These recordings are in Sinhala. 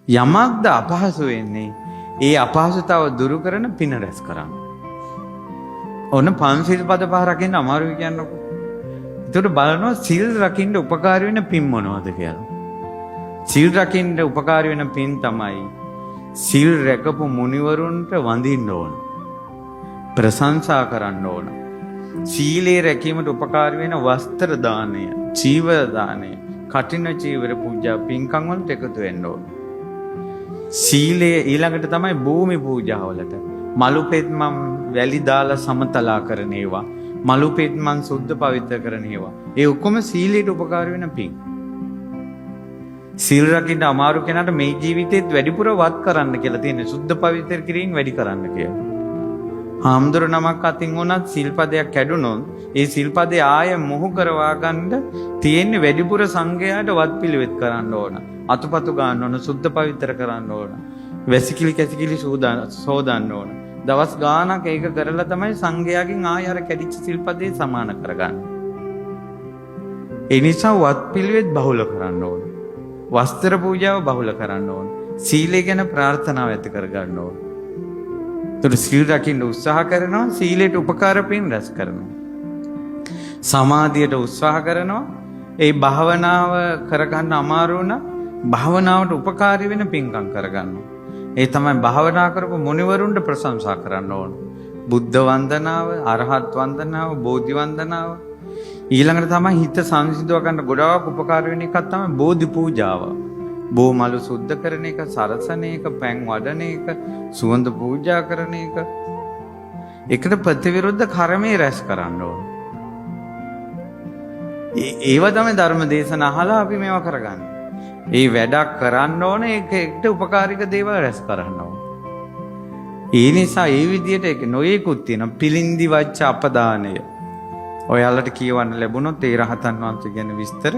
යමක්ද අපහසු වෙන්නේ ඒ අපහසුතාව දුරු කරන පින රැස් කරන්න. ඔන්න පන්සිල් පද පහ රකින්න අමාරුයි කියන්නකො. ඒකට බලනවා සිල් රකින්න උපකාරී වෙන පින් මොනවද කියලා. සිල් රකින්න උපකාරී වෙන පින් තමයි සිල් රැකපු මුනිවරුන්ට වඳින්න ඕන. ප්‍රශංසා කරන්න ඕන. සීලේ රැකීමට උපකාරී වෙන වස්ත්‍ර දානය, චීවර දානය, කටින චීවර පූජා පින්කම් වලට එකතු වෙන්න ඕන. සීලය ඊළඟට තමයි භූමි පූජාවලට. මලු පෙත්මම් වැලි දාලා සමතලා කරන ඒවා, මලු පෙත්මම් සුද්ධ පවිත්‍ර කරන ඒවා. ඒ ඔක්කොම සීලයට උපකාරී වෙන පින්. සීල් රකින්න අමාරු කෙනාට මේ ජීවිතේත් වැඩිපුර වත් කරන්න කියලා තියෙන සුද්ධ පවිත්‍ර කිරීම වැඩි කරන්න කියලා. හාමුදුර නමක් අතින් වුණත් සිල්පදයක් කැඩුනොත් ඒ සිල්පදේ ආය මොහු කරවා ගන්න තියෙන්නේ වැඩිපුර සංඝයාට වත් පිළිවෙත් කරන්න ඕන. අතුපතු ගන්න ඕන, සුද්ධ පවිත්‍ර කරන්න ඕන. වැසිකිලි කැසිකිලි සෝදන්න ඕන. දවස් ගාණක් ඒක කරලා තමයි සංඝයාගෙන් ආය අර කැඩිච්ච සිල්පදේ සමාන කරගන්නේ. ඒ නිසා වත් පිළිවෙත් බහුල කරන්න ඕන. වස්ත්‍ර පූජාව බහුල කරන්න ඕන. සීලය ගැන ප්‍රාර්ථනාව ඇති කරගන්න ඕන. ඒතර සීල් රකින්න උත්සාහ කරනවා, සීලයට උපකාර පින් රැස් කරනවා. සමාධියට උත්සාහ කරනවා. ඒ භාවනාව කරගන්න අමාරු වුණා භාවනාවට උපකාරී වෙන පින්කම් කරගන්නවා. ඒ තමයි භාවනා කරපු මුනිවරුන්ට ප්‍රශංසා කරන්න ඕන. බුද්ධ වන්දනාව, අරහත් වන්දනාව, බෝධි වන්දනාව. ඊළඟට තමයි හිත සංසිඳව ගන්න ගොඩාක් උපකාර වෙන එකක් තමයි බෝධි පූජාව. බෝ මලු සුද්ධ කරන එක, සරසන එක, පැන් වඩන එක, සුවඳ පූජා කරන එක. ඒකට ප්‍රතිවිරුද්ධ කර්මයේ රැස් කරන්න ඕන. ඒව තමයි ධර්ම දේශන අහලා අපි මේවා කරගන්නේ. ඒ වැඩක් කරන්න ඕන, ඒකට උපකාරික දේවල් රැස් කරන්න ඕන. ඒ නිසා ඒ විදිහට ඒක නොයෙකුත් තියෙනවා. පිළින්දි වච්ච අපදානය. ඔයාලට කියවන්න ලැබුණොත් ඒ රහතන් වහන්සේ ගැන විස්තර,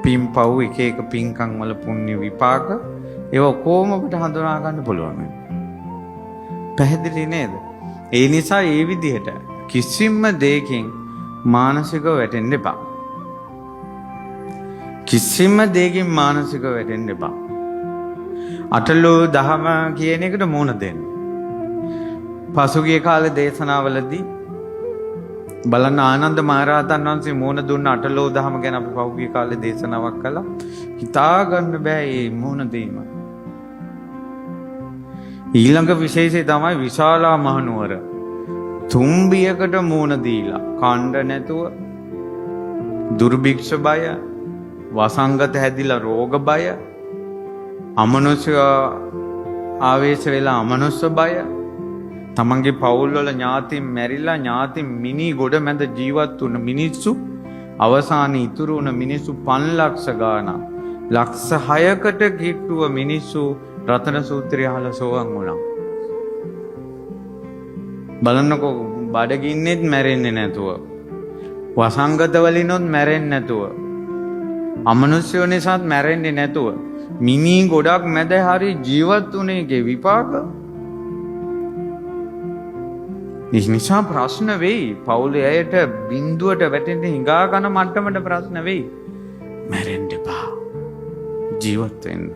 පින්පව් එක එක පින්කම් වල පුණ්‍ය විපාක, ඒව කොහොම අපිට හඳුනා ගන්න පුළුවන්. පැහැදිලි නේද? ඒ නිසා ඒ විදිහට කිසිම දෙයකින් මානසිකව වැටෙන්න එපා. කිසිම දෙයකින් මානසිකව වැටෙන්න එපා. අටලෝ දහම කියන එකට මුණ දෙන්න. පසුගිය කාලේ දේශනාවලදී බලන්න ආනන්ද මහරහතන් වහන්සේ මුණ දුන්න අටලෝ දහම ගැන අපි පසුගිය කාලේ දේශනාවක් කළා. හිතා ගන්න බෑ මේ මුණ දීම. ඊළඟ විශේෂය තමයි විශාලා මහනුවර. තුම්බියකට මුණ දීලා කණ්ඩ නැතුව, දුර්භික්ෂ බය, වසංගත හැදිලා රෝග බය, අමනුෂ්‍ය ආවේශ වෙලා අමනුෂ්‍ය බය, තමන්ගේ පවුල් වල ඥාතින් මැරිලා ඥාතින් මිනි ගොඩ මැද ජීවත් වුණ මිනිස්සු, අවසානයේ ඉතුරු වුණ මිනිස්සු 5 ලක්ෂ ගාණක්, ලක්ෂ 6කට කිට්ටුව මිනිස්සු රතන සූත්‍රය අහලා සෝවන් වුණා. බලන්නකෝ, බඩගින්නෙත් මැරෙන්නේ නැතුව, වසංගත වලිනොත් මැරෙන්නේ නැතුව, අමනුෂ්‍යෝ නිසාත් මැරෙන්නේ නැතුව මිනි ගොඩක් මැද හරි ජීවත් වුණේගේ විපාක. ඒ නිසා ප්‍රශ්න වෙයි. පවුලේ අයට බිඳුවට වැටෙන්න හිඟා කන මට්ටමට ප්‍රශ්න වෙයි. මැරෙන්න එපා. ජීවත් වෙන්න.